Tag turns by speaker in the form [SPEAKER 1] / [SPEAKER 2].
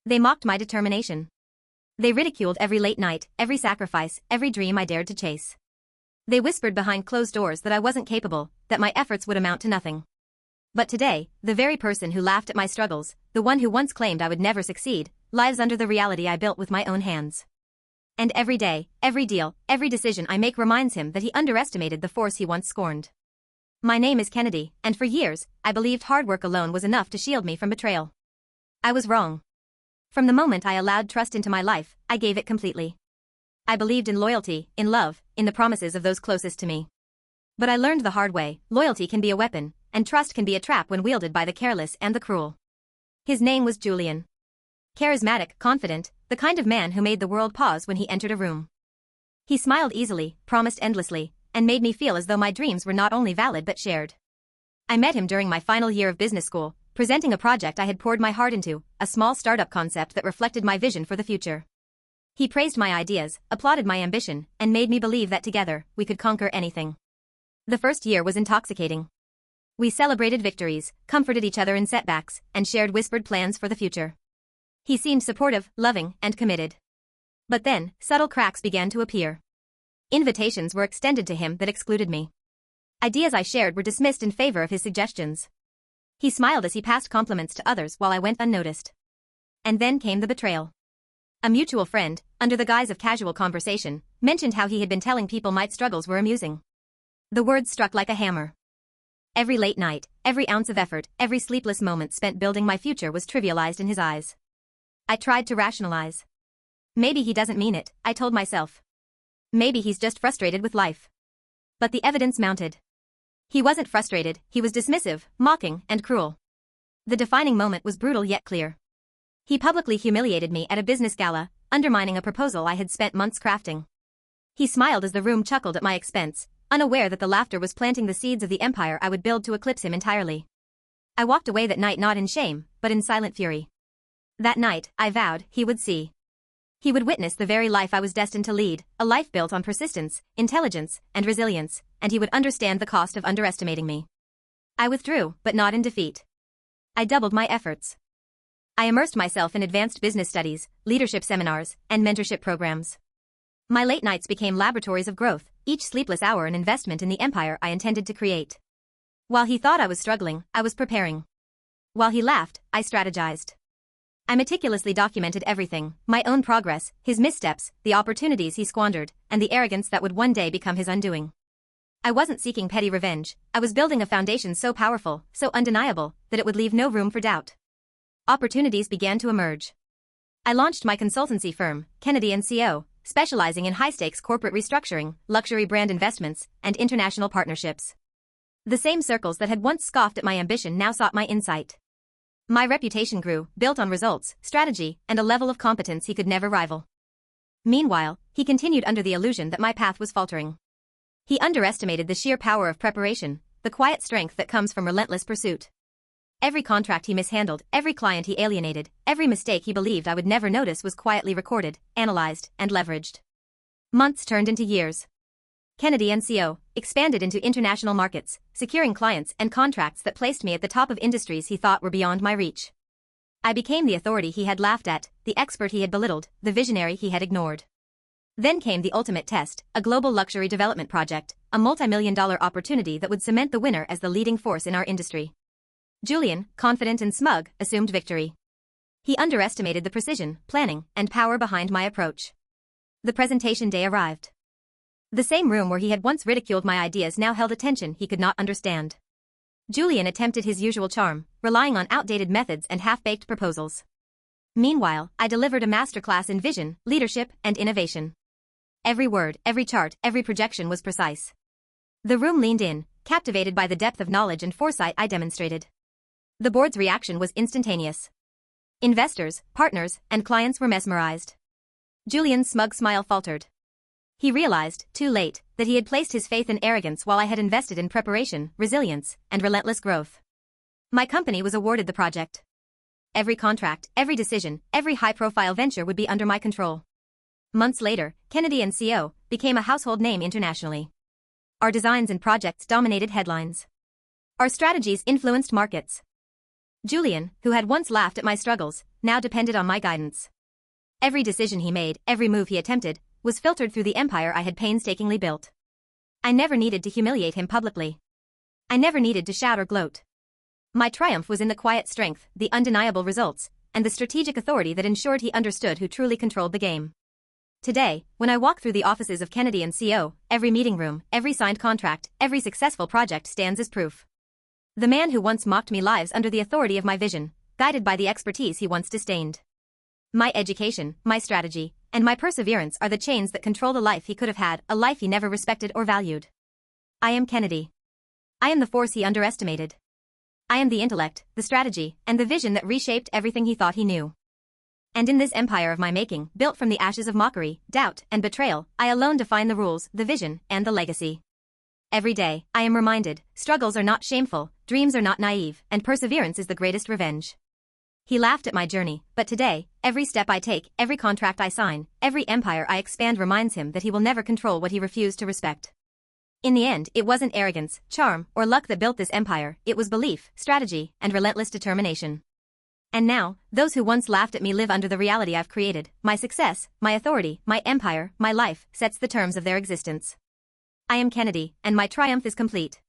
[SPEAKER 1] They mocked my determination. They ridiculed every late night, every sacrifice, every dream I dared to chase. They whispered behind closed doors that I wasn't capable, that my efforts would amount to nothing. But today, the very person who laughed at my struggles, the one who once claimed I would never succeed, lives under the reality I built with my own hands. And every day, every deal, every decision I make reminds him that he underestimated the force he once scorned. My name is Kennedy, and for years, I believed hard work alone was enough to shield me from betrayal. I was wrong. From the moment I allowed trust into my life, I gave it completely. I believed in loyalty, in love, in the promises of those closest to me. But I learned the hard way, loyalty can be a weapon, and trust can be a trap when wielded by the careless and the cruel. His name was Julian. Charismatic, confident, the kind of man who made the world pause when he entered a room. He smiled easily, promised endlessly, and made me feel as though my dreams were not only valid but shared. I met him during my final year of business school, presenting a project I had poured my heart into, a small startup concept that reflected my vision for the future. He praised my ideas, applauded my ambition, and made me believe that together, we could conquer anything. The first year was intoxicating. We celebrated victories, comforted each other in setbacks, and shared whispered plans for the future. He seemed supportive, loving, and committed. But then, subtle cracks began to appear. Invitations were extended to him that excluded me. Ideas I shared were dismissed in favor of his suggestions. He smiled as he passed compliments to others while I went unnoticed. And then came the betrayal. A mutual friend, under the guise of casual conversation, mentioned how he had been telling people my struggles were amusing. The words struck like a hammer. Every late night, every ounce of effort, every sleepless moment spent building my future was trivialized in his eyes. I tried to rationalize. Maybe he doesn't mean it, I told myself. Maybe he's just frustrated with life. But the evidence mounted. He wasn't frustrated, he was dismissive, mocking, and cruel. The defining moment was brutal yet clear. He publicly humiliated me at a business gala, undermining a proposal I had spent months crafting. He smiled as the room chuckled at my expense, unaware that the laughter was planting the seeds of the empire I would build to eclipse him entirely. I walked away that night not in shame, but in silent fury. That night, I vowed, he would see. He would witness the very life I was destined to lead, a life built on persistence, intelligence, and resilience, and he would understand the cost of underestimating me. I withdrew, but not in defeat. I doubled my efforts. I immersed myself in advanced business studies, leadership seminars, and mentorship programs. My late nights became laboratories of growth, each sleepless hour an investment in the empire I intended to create. While he thought I was struggling, I was preparing. While he laughed, I strategized. I meticulously documented everything, my own progress, his missteps, the opportunities he squandered, and the arrogance that would one day become his undoing. I wasn't seeking petty revenge, I was building a foundation so powerful, so undeniable, that it would leave no room for doubt. Opportunities began to emerge. I launched my consultancy firm, Kennedy & Co., specializing in high-stakes corporate restructuring, luxury brand investments, and international partnerships. The same circles that had once scoffed at my ambition now sought my insight. My reputation grew, built on results, strategy, and a level of competence he could never rival. Meanwhile, he continued under the illusion that my path was faltering. He underestimated the sheer power of preparation, the quiet strength that comes from relentless pursuit. Every contract he mishandled, every client he alienated, every mistake he believed I would never notice was quietly recorded, analyzed, and leveraged. Months turned into years. Kennedy & Co. expanded into international markets, securing clients and contracts that placed me at the top of industries he thought were beyond my reach. I became the authority he had laughed at, the expert he had belittled, the visionary he had ignored. Then came the ultimate test, a global luxury development project, a multi-million-dollar opportunity that would cement the winner as the leading force in our industry. Julian, confident and smug, assumed victory. He underestimated the precision, planning, and power behind my approach. The presentation day arrived. The same room where he had once ridiculed my ideas now held attention he could not understand. Julian attempted his usual charm, relying on outdated methods and half-baked proposals. Meanwhile, I delivered a masterclass in vision, leadership, and innovation. Every word, every chart, every projection was precise. The room leaned in, captivated by the depth of knowledge and foresight I demonstrated. The board's reaction was instantaneous. Investors, partners, and clients were mesmerized. Julian's smug smile faltered. He realized, too late, that he had placed his faith in arrogance while I had invested in preparation, resilience, and relentless growth. My company was awarded the project. Every contract, every decision, every high-profile venture would be under my control. Months later, Kennedy & Co. became a household name internationally. Our designs and projects dominated headlines. Our strategies influenced markets. Julian, who had once laughed at my struggles, now depended on my guidance. Every decision he made, every move he attempted, was filtered through the empire I had painstakingly built. I never needed to humiliate him publicly. I never needed to shout or gloat. My triumph was in the quiet strength, the undeniable results, and the strategic authority that ensured he understood who truly controlled the game. Today, when I walk through the offices of Kennedy and CO, every meeting room, every signed contract, every successful project stands as proof. The man who once mocked me lives under the authority of my vision, guided by the expertise he once disdained. My education, my strategy, and my perseverance are the chains that control the life he could have had, a life he never respected or valued. I am Kennedy. I am the force he underestimated. I am the intellect, the strategy, and the vision that reshaped everything he thought he knew. And in this empire of my making, built from the ashes of mockery, doubt, and betrayal, I alone define the rules, the vision, and the legacy. Every day, I am reminded, struggles are not shameful, dreams are not naive, and perseverance is the greatest revenge. He laughed at my journey, but today, every step I take, every contract I sign, every empire I expand reminds him that he will never control what he refused to respect. In the end, it wasn't arrogance, charm, or luck that built this empire, it was belief, strategy, and relentless determination. And now, those who once laughed at me live under the reality I've created. My success, my authority, my empire, my life, sets the terms of their existence. I am Kennedy, and my triumph is complete.